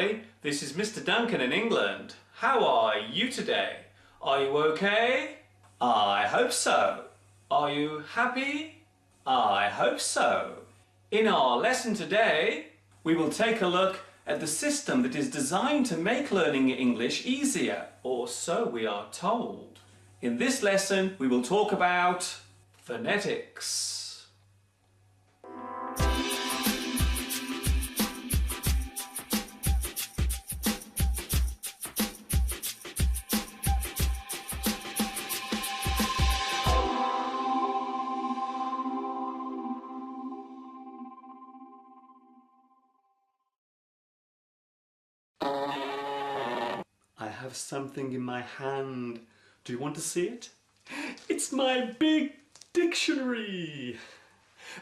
everybody. This is Mr. Duncan in England. How are you today? Are you okay? I hope so. Are you happy? I hope so. In our lesson today, we will take a look at the system that is designed to make learning English easier, or so we are told. In this lesson, we will talk about phonetics. I have something in my hand. Do you want to see it? It's my big dictionary!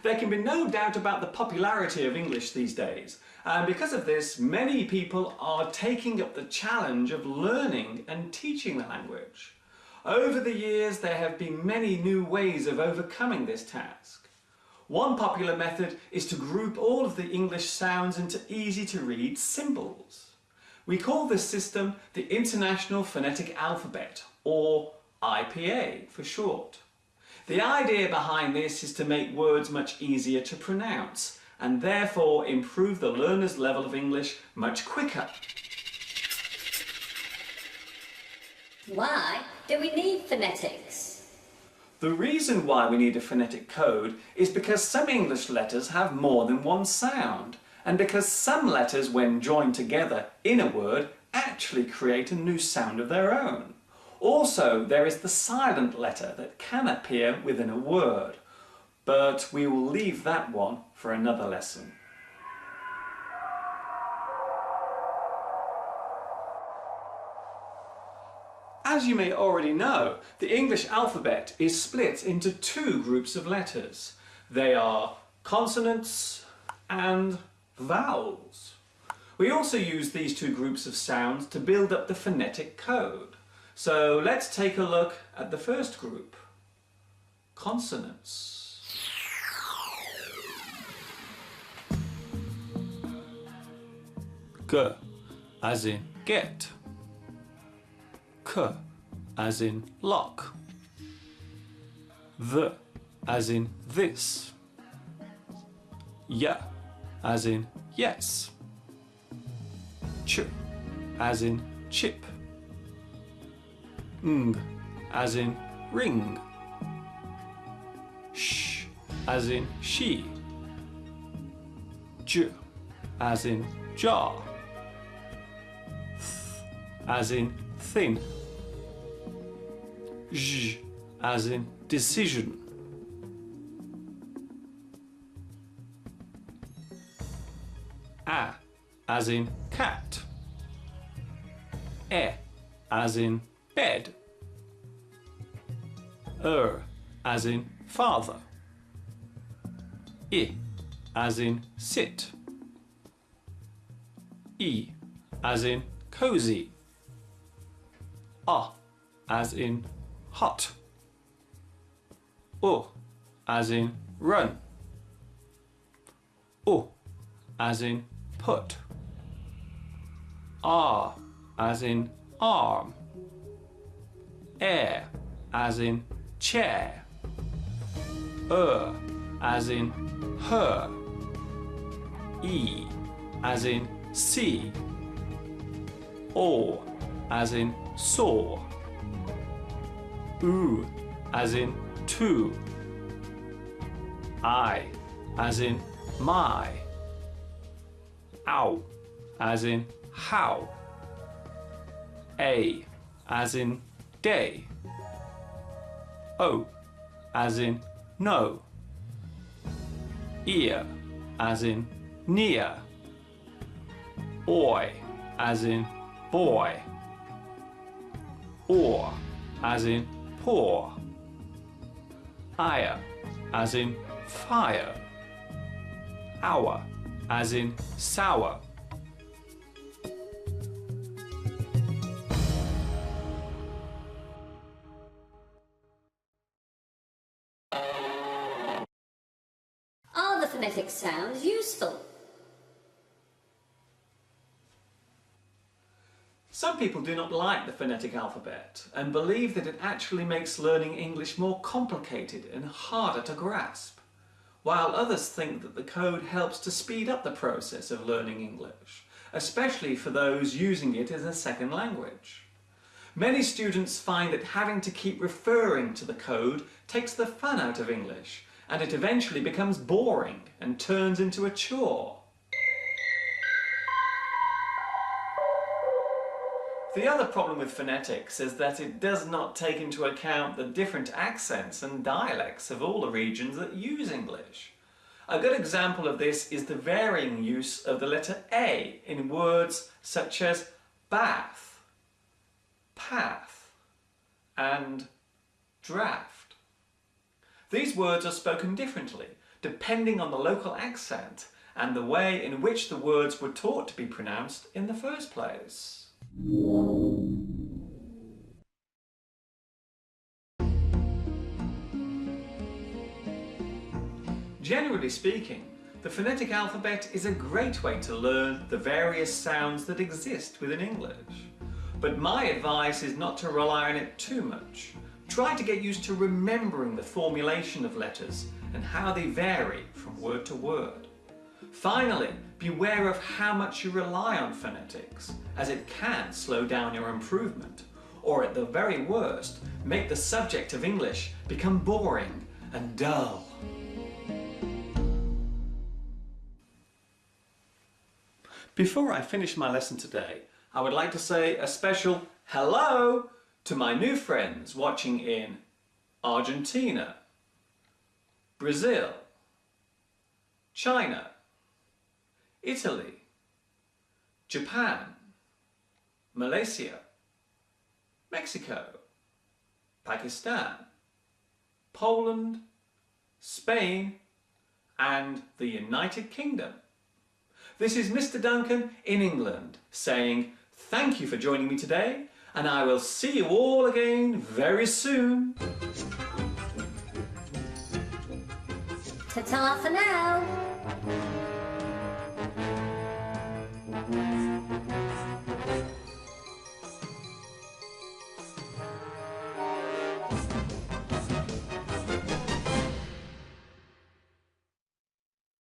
There can be no doubt about the popularity of English these days, and because of this, many people are taking up the challenge of learning and teaching the language. Over the years, there have been many new ways of overcoming this task. One popular method is to group all of the English sounds into easy-to-read symbols. We call this system the International Phonetic Alphabet, or IPA for short. The idea behind this is to make words much easier to pronounce and therefore improve the learner's level of English much quicker. Why do we need phonetics? The reason why we need a phonetic code is because some English letters have more than one sound, and because some letters, when joined together in a word, actually create a new sound of their own. Also, there is the silent letter that can appear within a word, but we will leave that one for another lesson. As you may already know, the English alphabet is split into two groups of letters. They are consonants and vowels. We also use these two groups of sounds to build up the phonetic code. So let's take a look at the first group, consonants. G as in get, K as in lock, V as in this, Y as in yes, Ch as in chip, Ng as in ring, Sh as in she, J as in jar, Th as in thin, J as in decision, A as in cat, E as in bed, as in father, I as in sit, E as in cozy, as in hot, U as in run, U as in put, R as in arm, air as in chair, as in her, E as in see, O as in saw, U as in to, I as in my, ow as in how, A as in day, O as in no, ear as in near, oi as in boy, or as in pour, ire as in fire, hour as in sour. Are the phonetic sounds useful? Some people do not like the phonetic alphabet and believe that it actually makes learning English more complicated and harder to grasp, while others think that the code helps to speed up the process of learning English, especially for those using it as a second language. Many students find that having to keep referring to the code takes the fun out of English, and it eventually becomes boring and turns into a chore. The other problem with phonetics is that it does not take into account the different accents and dialects of all the regions that use English. A good example of this is the varying use of the letter A in words such as bath, path, and draft. These words are spoken differently depending on the local accent and the way in which the words were taught to be pronounced in the first place. Generally speaking, the phonetic alphabet is a great way to learn the various sounds that exist within English. But my advice is not to rely on it too much. Try to get used to remembering the formulation of letters and how they vary from word to word. Finally, beware of how much you rely on phonetics, as it can slow down your improvement, or at the very worst, make the subject of English become boring and dull. Before I finish my lesson today, I would like to say a special hello to my new friends watching in Argentina, Brazil, China, Italy, Japan, Malaysia, Mexico, Pakistan, Poland, Spain, and the United Kingdom. This is Mr. Duncan in England saying thank you for joining me today, and I will see you all again very soon. Ta-ta for now.